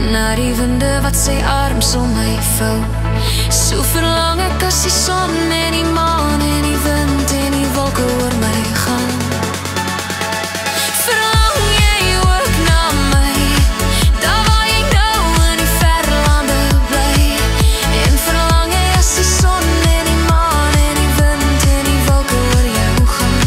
Na die winde wat sy arms om my vou. So verlang ek as die son en die maan en die wind en die wolke oor my gaan. Verlang jy ook na my, daar waar jy nou in die verre lande bly. En verlang jy as die son en die maan en die wind en die wolke oor jou gaan.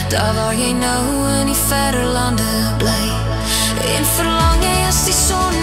Daar waar jy nou in die verre lande bly. En verlang jy as die son